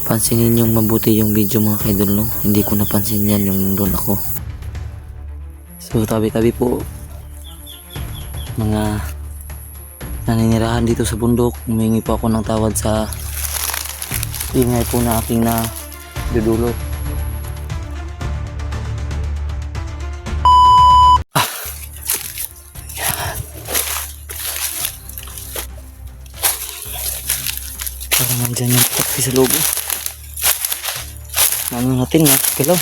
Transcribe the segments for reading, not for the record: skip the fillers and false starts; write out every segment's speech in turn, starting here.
Pansinin yung mabuti yung video mga kaidol, no? Hindi ko napansin yan yung doon ako. So tabi-tabi po mga naninirahan dito sa bundok. Humingi po ako ng tawad sa ingay po na aking na dudulot. Parang nandyan yung taxi sa loob. Ano natin nga, kalaw.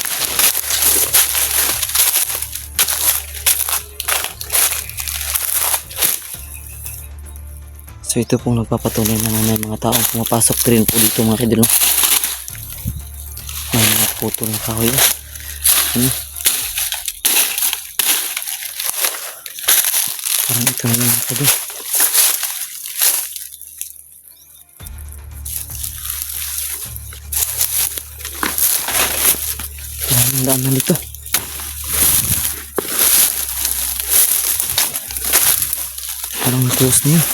So ito pong nagpapatuloy na may mga taong pumapasok rin po dito mga kaidol. May mga puto ng kahoy. Parang ito na yung mga kaidol. Ang daan na dito. Parang na-close na yun.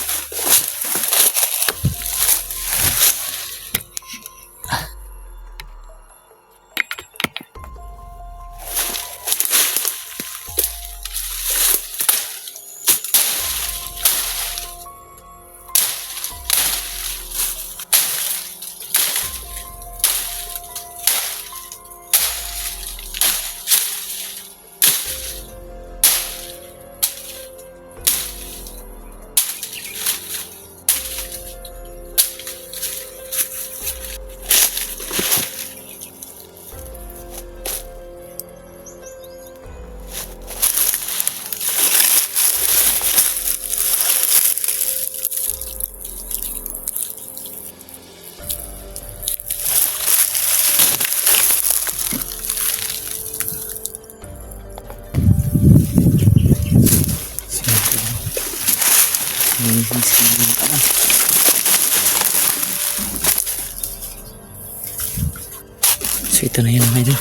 So ito na yun mga idol.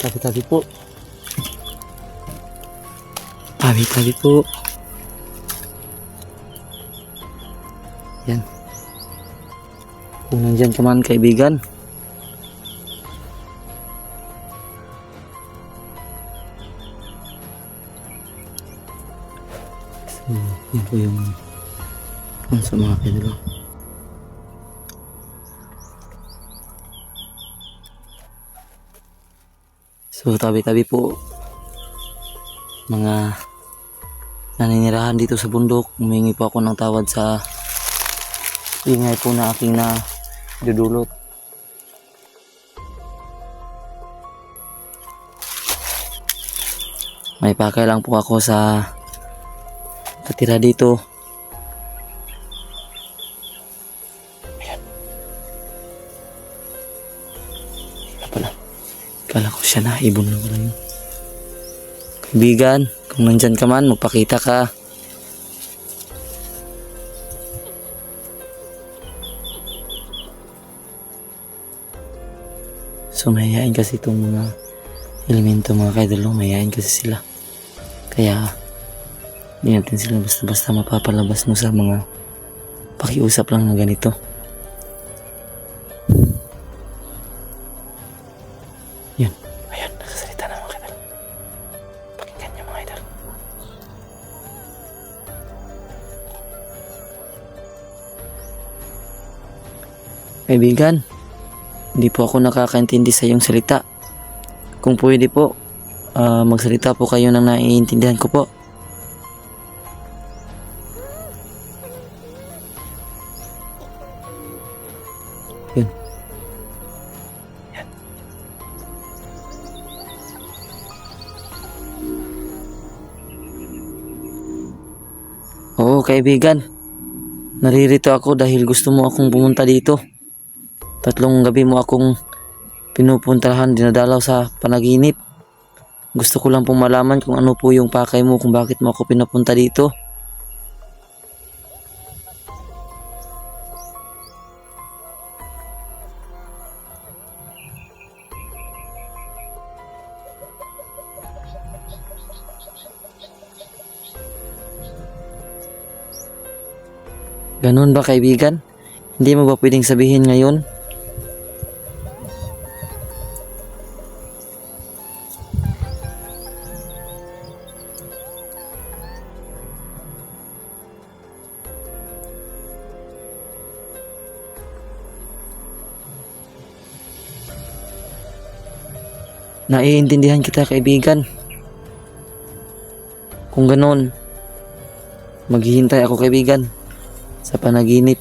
Tabi-tabi po. Tabi-tabi po. Yan. Kung nandyan ka man kaibigan, so yan po yung sa mga kaidol. So tabi-tabi po mga naninirahan dito sa bundok. Humingi po ako ng tawad sa ingay po na aking na dudulot. May pakay lang po ako sa katira dito. Kala ko siya na, ibon na pala yun. Kaibigan, kung nandyan ka man, magpakita ka. So mayayain kasi itong mga elemento mga kaidol, mayayain kasi sila. Kaya hindi natin sila basta-basta mapapalabas mo sa mga pakiusap lang na ganito. Yun, ayan, nagsasalita na mga kaidol. Pakinggan niyo mga idol. Kaibigan, hindi po ako nakakaintindi sa iyong salita. Kung pwede po, magsalita po kayo nang naiintindihan ko po. Yun. Yan. Oo kaibigan, naririto ako dahil gusto mo akong pumunta dito. 3 gabi mo akong pinupuntahan, dinadalaw sa panaginip. Gusto ko lang pong malaman kung ano po yung pakay mo, kung bakit mo ako pinapunta dito. Ganun ba kaibigan? Hindi mo ba pwedeng sabihin ngayon? Naiintindihan kita, kaibigan. Kung ganon, maghihintay ako, kaibigan, sa panaginip.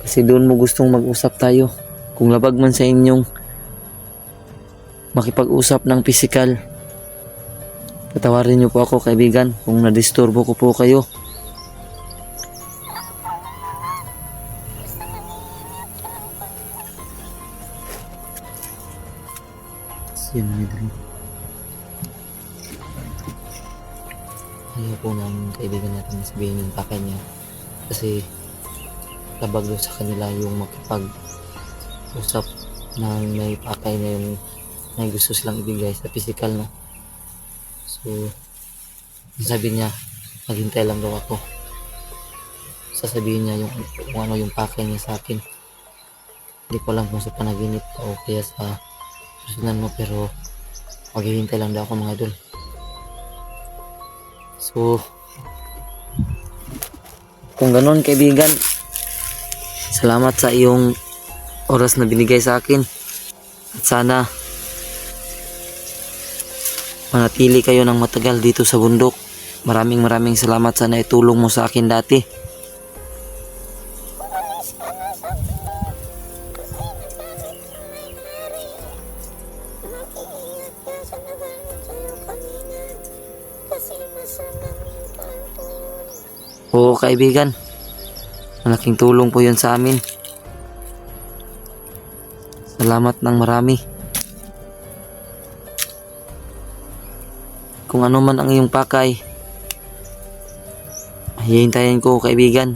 Kasi doon mo gustong mag-usap tayo. Kung labag man sa inyong makipag-usap ng pisikal, patawarin niyo po ako, kaibigan, kung nadisturbo ko po kayo. Yan ang idol. Ayaw po ng kaibigan natin sabihin yung pakay niya. Kasi labag doon sa kanila yung makipag-usap na may pakay na yung may gusto silang ibigay sa physical, no? So, sabi niya, maghintay lang daw ako. Sasabihin niya kung ano yung pakay niya sa akin. Hindi ko alam kung sa panaginip o kaya sa personal mo, pero maghihintay lang daw ako, mga idol. So, kung ganon, kaibigan, salamat sa iyong oras na binigay sa akin. At sana manatili kayo ng matagal dito sa bundok. Maraming salamat sa naitulong mo sa akin dati. Oo, kaibigan, malaking tulong po yun sa amin. Salamat ng marami. Kung ano man ang iyong pakay, hihintayin ko, kaibigan.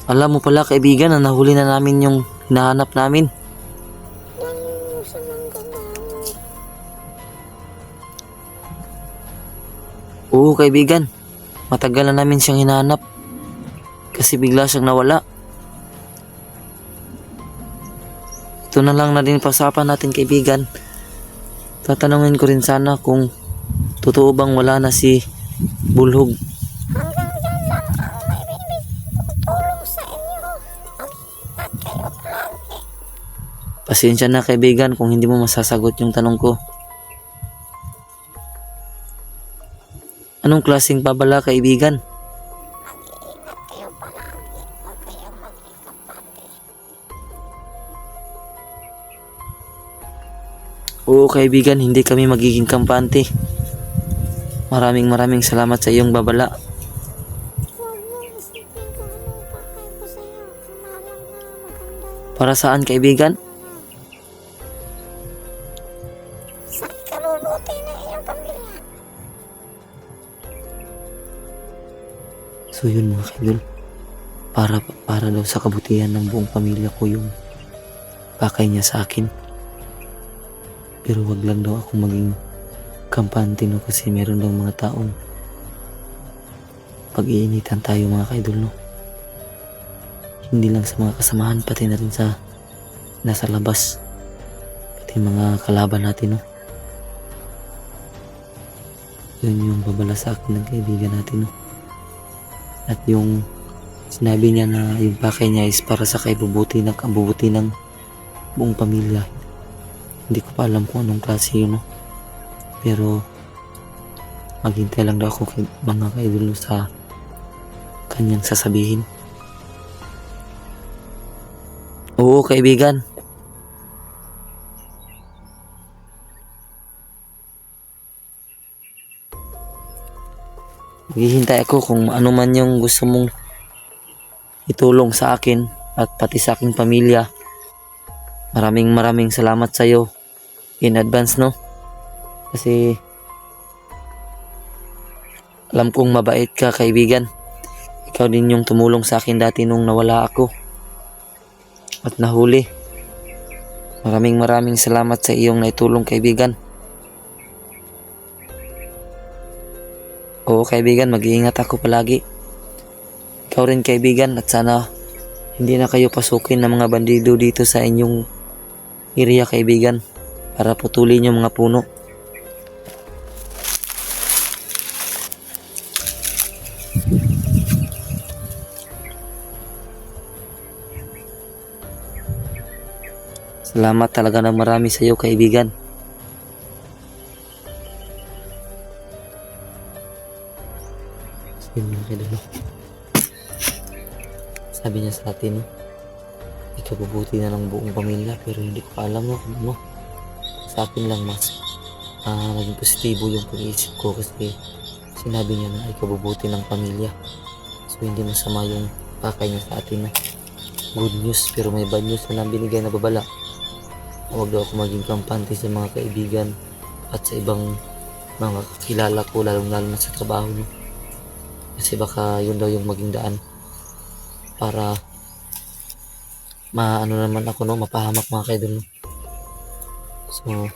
Alam mo pala, kaibigan, na nahuli na namin yung hinahanap namin. Oo, kaibigan, matagal na namin siyang hinahanap kasi bigla siyang nawala. Ito na lang na din pasapan natin, kaibigan. Tatanungin ko rin sana kung totoo bang wala na si Bulhog. Hanggang dyan lang ang may bibig tulong sa inyo. Mag-ingat kayo palagi. Pasensya na, kaibigan, kung hindi mo masasagot yung tanong ko. Anong klaseng babala, kaibigan? Mag-iingat kayo palagi. Huwag kayong mag-ikapati. Oo, kaibigan, hindi kami magiging kampante. Maraming salamat sa iyong babala. Huwag mo isipin kung anong pakay ko sa'yo. Ang malang na maganda yung Para saan, kaibigan? sa ikaluluti ng iyong pamilya. So yun, mga kaidol, para daw sa kabutihan ng buong pamilya ko yung pakay niya sa akin. Pero wag lang daw akong maging kampante, no, kasi meron daw mga taong pag-iinitan tayo, mga kaidol, no. Hindi lang sa mga kasamahan, pati na rin sa nasa labas, pati mga kalaban natin, no. Yun yung babala sa akin ng kaibigan natin, no. At yung sinabi niya na yung pakay niya is para sa kaibubuti ng buong pamilya. Hindi ko pa alam kung anong klase yun, no? Pero maghintay lang daw ako mga kaidol sa kanyang sasabihin. Oo, kaibigan. Maghihintay ako kung ano man yung gusto mong itulong sa akin at pati sa aking pamilya. Maraming salamat sa iyo in advance, no? Kasi alam kong mabait ka, kaibigan. Ikaw din yung tumulong sa akin dati nung nawala ako at nahuli. Maraming salamat sa iyong naitulong, kaibigan. Oo kaibigan, mag-iingat ako palagi. Ikaw rin kaibigan, at sana hindi na kayo pasukin ng mga bandido dito sa inyong area kaibigan, para putulin yung mga puno. Salamat talaga ng marami sa iyo kaibigan. Yun mga kaibigan. Sabi niya sa atin, ikabubuti na ng buong pamilya, pero hindi ko pa alam no, kung ano. Sa akin lang mas naging positibo yung pag-iisip ko kasi sinabi niya na ikabubuti ng pamilya. So hindi masama yung pakay niya sa atin na good news, pero may bad news na binigay na babala. Huwag daw ako maging kampante sa mga kaibigan at sa ibang mga kilala ko, lalong lalo na sa trabaho no. Kasi baka yun daw yung maging daan para maano naman ako no, mapahamak mga kaidol no. So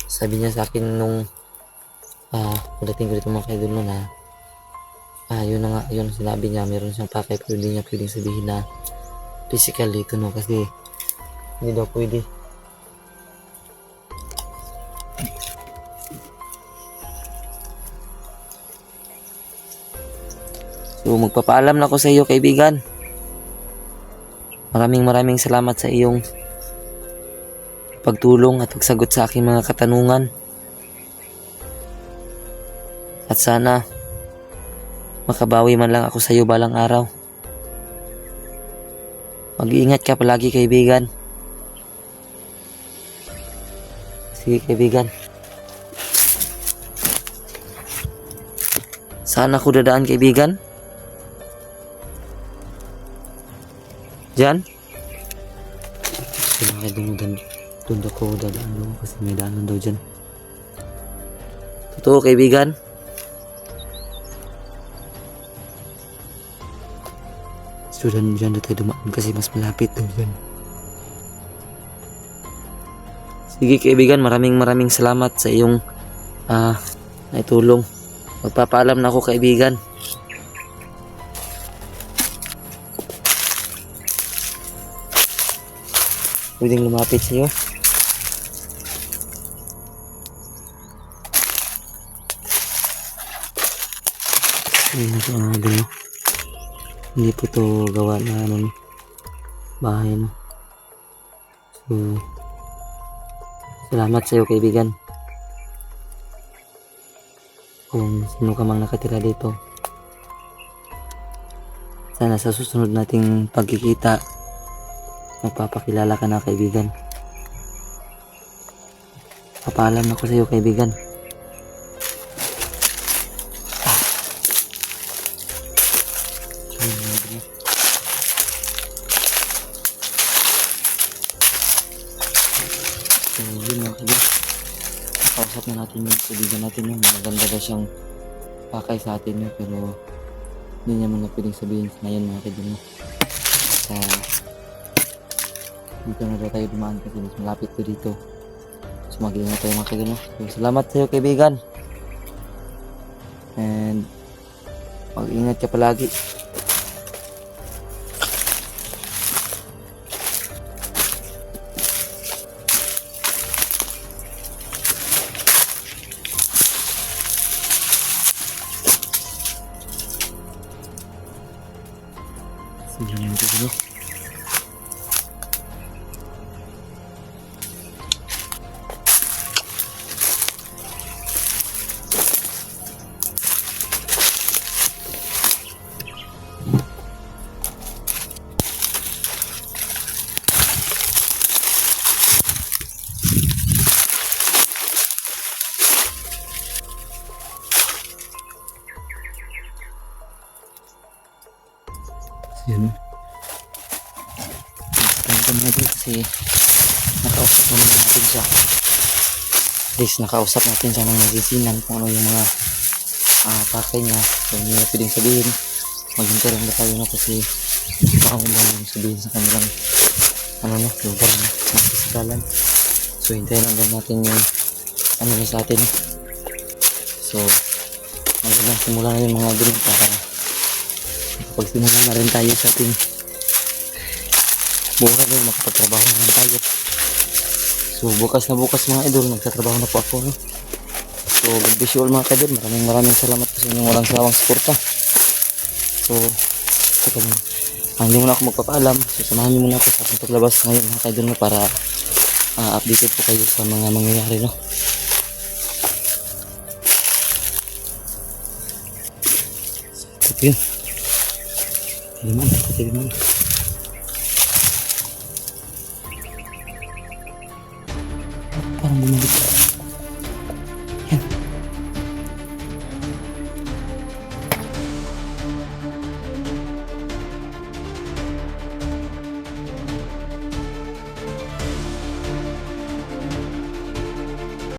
sabi niya sa akin nung pagdating ko dito mga kaidol no, na yun na nga, yun sinabi niya meron siyang pakay pero hindi niya pwedeng sabihin na physical dito no, kasi hindi daw pwede. So magpapaalam na ako sa iyo kaibigan. Maraming salamat sa iyong pagtulong at pagsagot sa aking mga katanungan. At sana makabawi man lang ako sa iyo balang araw. Mag-iingat ka palagi kaibigan. Sige kaibigan. Saan ako dadaan kaibigan? Diyan? Kaya doon ako dadaan doon kasi may daanan daw dyan. Totoo kaibigan? So dyan na tayo dumaan kasi mas malapit daw dyan. Sige kaibigan, maraming salamat sa iyong naitulong. Magpapaalam na ako kaibigan. Pwedeng lumapit sa iyo. Hindi po to gawa na bahay no. So salamat sa iyo kaibigan. Kung sino ka mang nakatira dito, sana sa susunod nating pagkikita magpapakilala ka na kaibigan. Papaalam ako sa iyo kaibigan. So yun mga kaibigan, kausap na natin yung kaibigan natin yung maganda daw siyang pakay sa atin yun, pero hindi niya mga pwedeng sabihin ngayon mga kaibigan. Sa dito na daw tayo dumaan kasi mas malapit ko dito. So mag-iingat tayo mga kaibigan. So, salamat sa iyo kaibigan. And mag-ingat ka palagi. Sige lang ito dito. Yun. Nakatanggap natin kasi nakausap naman natin siya. At least nakausap natin siya ng magisinan kung ano yung mga pakay niya. So hindi na pwedeng sabihin. Maghintay lang na tayo na kasi baka kung ba yung sabihin sa kanilang lugar na nakasikalan. So hintayin lang natin yung ano na sa atin. So magandang simula na yung mga idol para pagsimula na rin tayo sa ating buhay no, makapagtrabaho na rin tayo. So bukas mga idol, magtatrabaho na po ako no. So God bless you all mga idol, maraming salamat po sa inyong walang sawang suporta. So hindi muna ako magpapaalam, so samahan niyo muna ako sa aking paglabas ngayon mga idol no, para updated po kayo sa mga mangyayari no. Ito yun. Limon. Parang bumalik.